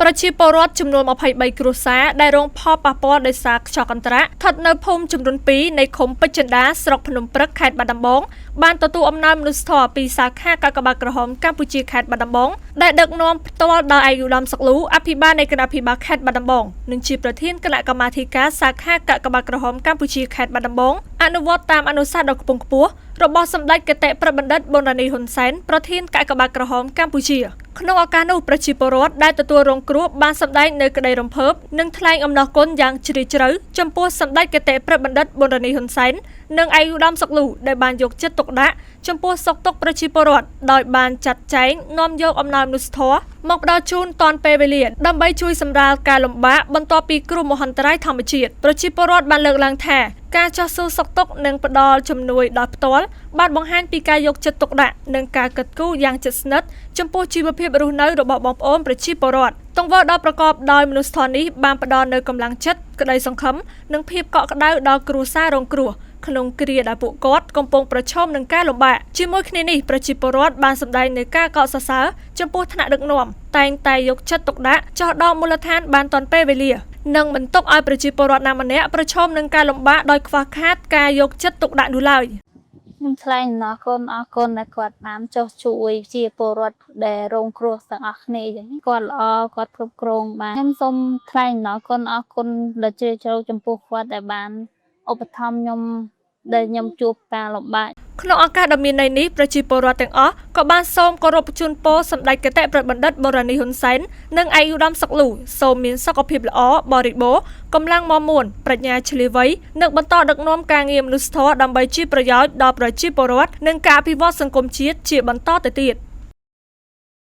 ប្រជាពលរដ្ឋចំនួន23គ្រួសារដែលរងផលប៉ះពាល់ដោយសារខ្យល់កន្ត្រាក់ស្ថិតនៅភូមិចំនួន2នៃឃុំពេជ្រចិន្តាស្រុកភ្នំព្រឹកខេត្តបាត់ដំបងបានទទួលអំណោយមនុស្សធម៌ពីសាខាកាកបាទក្រហមកម្ពុជាខេត្តបាត់ដំបងដែលដឹកនាំផ្ទាល់ដោយឯកឧត្តមសុកលូអភិបាលនៃគណៈអភិបាលខេត្តបាត់ដំបងនិងជាប្រធានគណៈកម្មាធិការសាខាកាកបាទក្រហមកម្ពុជាខេត្តបាត់ដំបងអនុវត្តតាមអនុសាសន៍ដ៏ខ្ពង់ខ្ពស់របស់សម្ដេចគតិប្រិយបណ្ឌិតប៊ុនរ៉ានីហ៊ុនសែនប្រធានកាកបាទក្រហមកម្ពុជាក្នុងឱកាសនោះប្រជាពលរដ្ឋដែលទទួលរងគ្រោះបានសម្ដែងនូវក្តីរំភើបនិងថ្លែងអំណរគុណយ៉ាងជ្រាលជ្រៅចំពោះសម្ដេចគតិប្រិយបណ្ឌិតប៊ុនរ៉ានីហ៊ុនសែននិងឯកឧត្តមសុកលូដែលបានយកចិត្តទុកដាក់ចំពោះសុខទុក្ខប្រជាពលរដ្ឋដោយបានចាត់ចែងនាំយកអំណោយមនុស្សធម៌មកផ្ដល់ជូនទាន់ពេលវេលាដើម្បីជួយសម្រាលការលំបាកបន្ទាប់ពីគ្រោះមហន្តរាយធម្មជាតិប្រជាពលរដ្ឋបានលើកឡើងថាការចោះសួរសុខទុក្ខនិងផ្ដល់ជំនួយដោយផ្ទាល់បានបង្ហាញពីការយកចិត្តទុកដាក់និងការគិតគូរយ៉ាងជិតស្និទ្ធចំពោះជីវភាពរស់នៅរបស់បងប្អូនប្រជាពលរដ្ឋទង្វើដ៏ប្រកបដោយមនុស្សធម៌នេះបានផ្ដល់នូវកម្លាំងចិត្តក្តីសង្ឃឹមនិងភាពកក់ក្ដៅដល់គ្រួសាររងគ្រោះក្នុងគ្រាដែលពួកគាត់កំពុងប្រឈមនឹងការលំបាកជាមួយគ្នានេះប្រជាពលរដ្ឋបានសម្ដែងនូវការកោតសរសើរចំពោះថ្នាក់ដឹកនាំតែងតែយកចិត្តទុកដាក់ចោះដល់មូលដ្ឋានបានទាន់ពេលវេលានិងមិនទុកឲ្យប្រជាពលរដ្ឋណាម្នាក់ប្រឈមនឹងការលំបាកដោយខ្វះខាតការយកចិត្តទុកដាក់នោះឡើយខ្ញុំថ្លែងអំណរគុណដែលគាត់បានចុះជួយជាពលរដ្ឋដែលរងគ្រោះទាំងអស់គ្នាអញ្ចឹងគាត់ល្អគាត់គ្រប់គ្រងបានខ្ញុំសូមថ្លែងអំណរគុណដ៏ជ្រាលជ្រៅចំពោះគាត់ដែលបានឧបត្ថម្ភខ្ញុំដែលខ្ញុំជួបការលំបាកក្នុងឱកាសដ៏មានន័យនេះប្រជាពលរដ្ឋទាំងអស់ក៏បានសូមគោរពជូនពរសម្ដេចគតិប្រិយបណ្ឌិតប៊ុនរ៉ានីហ៊ុនសែននិងឯកឧត្តមសុកលូសូមមានសុខភាពល្អបរិបូរណ៍កម្លាំងមាំមួនប្រាជ្ញាឈ្លាសវៃនិងបន្តដឹកនាំការងារមនុស្សធម៌ដើម្បីជាប្រយោជន៍ដល់ប្រជាពលរដ្ឋនិងការអភិវឌ្ឍសង្គមជាតិជាបន្តទៅទៀត